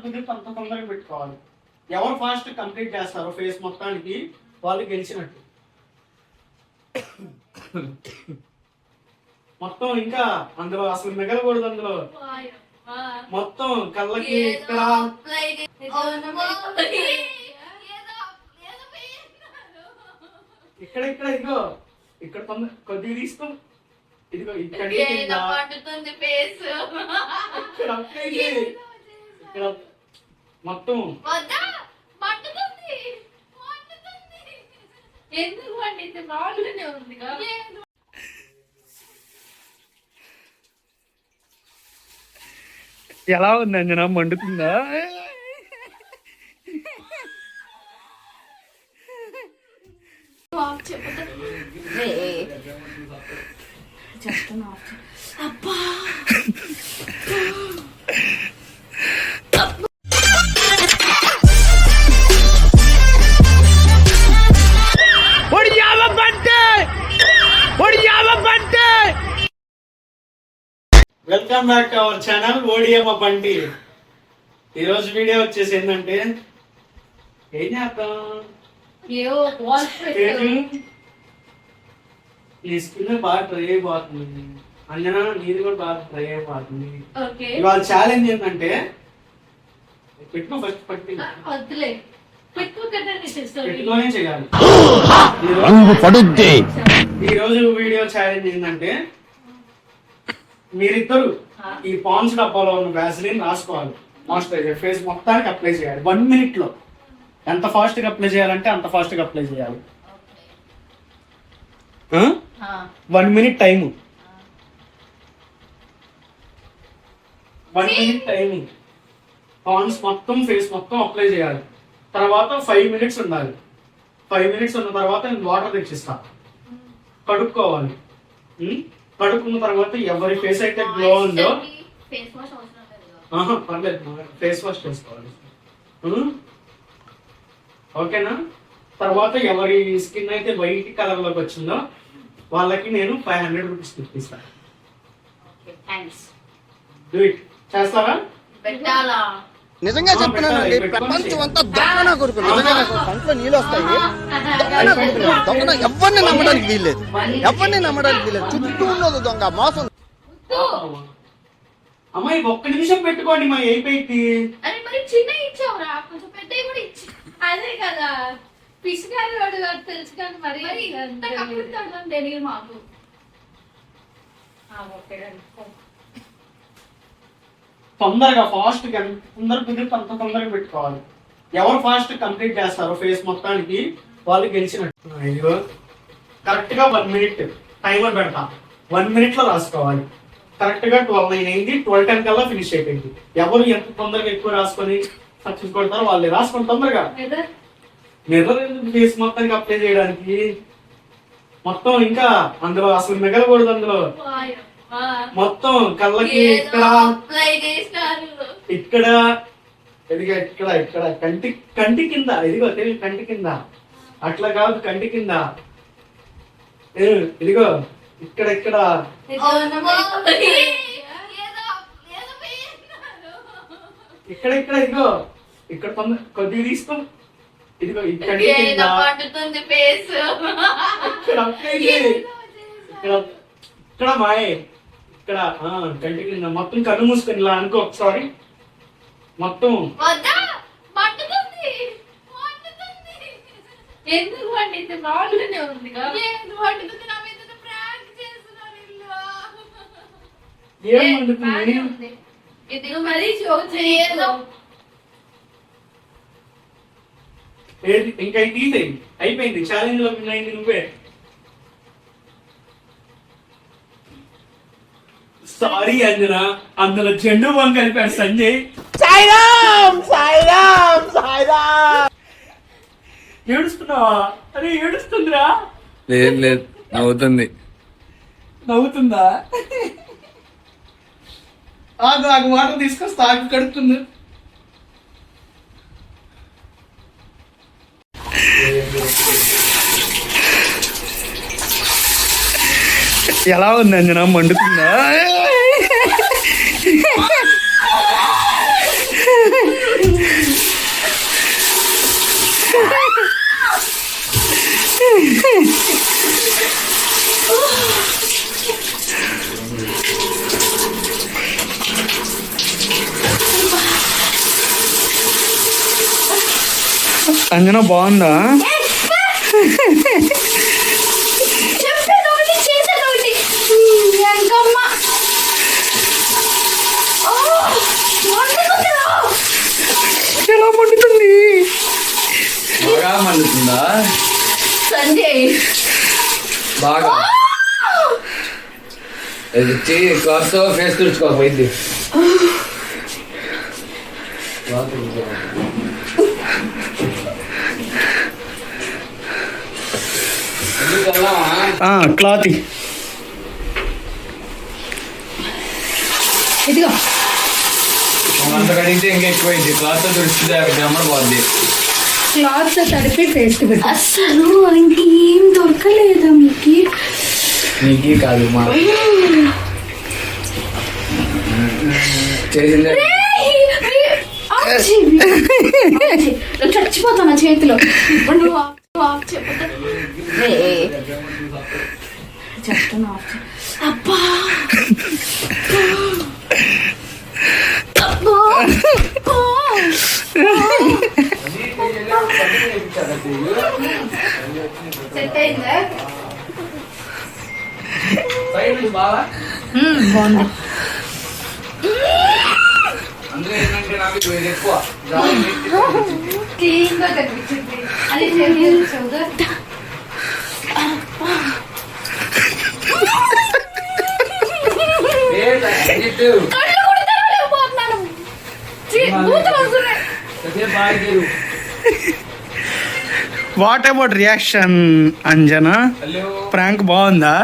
కుదిరితే అంత తొందరగా పెట్టుకోవాలి. ఎవరు ఫాస్ట్ కంప్లీట్ చేస్తారో ఫేస్ మొత్తానికి వాళ్ళు గెలిచినట్టు. మొత్తం ఇంకా అందులో అసలు మిగలకూడదు. అందులో మొత్తం కళ్ళకి ఇక్కడ ఇక్కడ ఇక్కడ ఇదిగో ఇక్కడ కొద్దిగా తీసుకో. ఇదిగో ఇక్కడ ఇక్కడ మొత్తం ఎందుకు అంటే బాగుంటూనే ఉంది. ఎలా ఉంది అంజనా, మండుతుందా? Welcome back to our channel ఓడియమ్మ బండి. ఈరోజు వీడియో వచ్చేసి ఏంటంటే ఏం చేద్దాం, ఈ స్కిన్ బాగా ట్రై అయిపోతుంది. అంజనా నీది కూడా బాగా ట్రై అయిపోతుంది. ఇవాళ ఛాలెంజ్ ఏంటంటే పెట్టుకో, ఫస్ట్ పెట్టుకోనే చేయాలి. ఈ రోజు వీడియో ఛాలెంజ్ ఏంటంటే మీరిద్దరు ఈ పాన్స్ డబ్బాలో ఉన్న వ్యాసలిన్ రాసుకోవాలి. మాయిశ్చరైజర్ ఫేస్ మొత్తానికి అప్లై చేయాలి 1 minute లో. ఎంత ఫాస్ట్ గా అప్లై చేయాలంటే అంత ఫాస్ట్ గా అప్లై చేయాలి. 1 minute టైము, 1 minute టైమింగ్. పాన్స్ మొత్తం ఫేస్ మొత్తం అప్లై చేయాలి. తర్వాత 5 minutes ఉండాలి. 5 minutes ఉన్న తర్వాత నేను వాటర్ తెచ్చిస్తా, కడుక్కోవాలి. కడుక్కున్న తర్వాత ఎవరి ఫేస్ అయితే గ్లో ఉందో పర్లేదు, ఫేస్ వాష్ చేసుకోవాలి. ఓకేనా? తర్వాత ఎవరి స్కిన్ అయితే వైట్ కలర్ లోకి వచ్చిందో వాళ్ళకి నేను 500 రూపీస్ ఇస్తాను. చేస్తారా? నిజంగా చెప్తున్నానండి, ప్రపంచం అంతా దొంగన కొరకు. నిజంగా నాకు కంట్లో నీళ్ళు వస్తాయి. దొంగన ఎవరిని నమ్మడానికి వీల్లేదు, ఎవరిని నమ్మడానికి వీల్లేదు. చుట్టూ ఉన్నది దొంగ మోసం. అమ్మాయి 1 నిమిషం పెట్టుకోండి మా అయిపోయింది. చిన్న ఇచ్చావురా, కొంచెం పెద్ద కూడా ఇచ్చి. అదే కదా పిసికారి వాడు తెలుసు కానీ మరి తెలియదు మాకు. తొందరగా ఫాస్ట్ గా అందరు కుదిరితే అంత తొందరగా పెట్టుకోవాలి. ఎవరు ఫాస్ట్ కంప్లీట్ చేస్తారో ఫేస్ మొత్తానికి వాళ్ళు గెలిచినట్టు. ఇదిగో కరెక్ట్ గా 1 minute టైమర్ పెడతా. 1 minute లో రాసుకోవాలి. కరెక్ట్ గా 12:09 అయింది. 12:10 కల్లా ఫినిష్ అయిపోయింది. ఎవరు ఎంత తొందరగా ఎక్కువ రాసుకొని సక్సెస్ కొడతారో వాళ్ళే రాసుకొని తొందరగా. మిర్రర్ ఫేస్ మొత్తానికి అప్లై చేయడానికి మొత్తం ఇంకా అందులో అసలు మిగలకూడదు. అందులో మొత్తం కళ్ళకి ఇక్కడ ఇక్కడ ఎదిగా ఇక్కడ ఇక్కడ కంటి కింద ఇదిగో తెలియదు, కంటి కింద అట్లా కాదు, కంటి కింద ఇదిగో ఇక్కడ ఇక్కడ ఇక్కడ ఇక్కడ ఇదిగో ఇక్కడ కొద్దిగా తీసుకో. ఇదిగో ఇక్కడ ఇక్కడ మాయే ఇక్కడ కంటి కింద మొత్తం కన్ను మూసుకొని ఇలా అనుకో ఒకసారి. మొత్తం ఎందుకు వండితే బాగుంటూనే ఉంది. ఏం వండుతుంది ఇది మరీ ఇంకా తీసేయి. అయిపోయింది, ఛాలెంజ్ లో విన్ అయింది నువ్వే. సారీ అంజనా, అందులో చెండు బాంబు కలిపాడు సంజయ్. సాయిరామ్ సాయిరామ్ సాయిరామ్. ఏడుస్తున్నావా? అరే ఏడుస్తుందిరా. లేదు లేదు, నవ్వుతుంది. నవ్వుతుందా? ఆగు వాటర్ తీసుకొస్తా, ఆగు కడుతుంది. ఎలా ఉంది అంజనా, మండుతుందా? అంజనా బాగుందా? చెప్పేది ఒకటి చేసేది ఒకటి. ఎంకమ్మ ఎలా మండుతుంది? బాగా మండుతుందా? సంజయ్ బాగా క్లాత్ ఫేస్ తుడుచుకోకపోయింది. క్లాత్ ఇదిగో అంత కడిగితే ఇంకా ఎక్కువైంది. క్లాత్ తుడిచితే అక్కడ పోద్ది. క్లాత్ తడిపి ఫేస్ కి పెట్టు. అసలు ఇంకేం దొరకలేదా మీకు? నీకు కాదు మా చేసిందే. చచ్చిపోతాను చేతిలో. ఇప్పుడు నువ్వు ఆఫ్ చెప్తా. చెప్తాను ఆఫ్. అబ్బా సెట్ అయిందా? బాగుంది. అందులో ఏంటంటే నాకు ఇది ఎక్కువ క్లీన్ గా కనిపించింది. అది చదువుగా కళ్ళు కూడా తెరవలేకపోతున్నాను. బూతులు వస్తున్నాయి. What about reaction Anjana? Prank బాగుందా?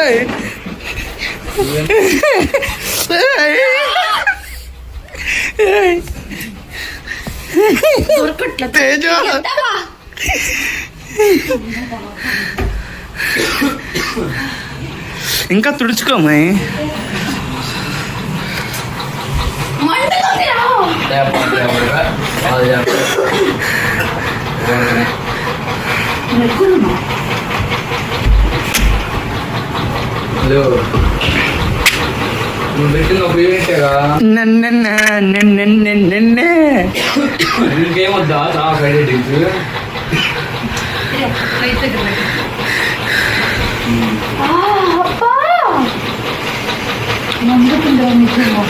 ఏయ్. ఏయ్. దొరకట్లేదు. తేజ ఇంకా తుడుచుకోమై. మండుతుందిరా. హలో నువ్వు పెట్టిన ఒక యూనిటేగా ఇంకేమొద్దా చాలా ఫ్రైడే డ్రింక్స్ అబ్బా మండుతుందిరా మీకు.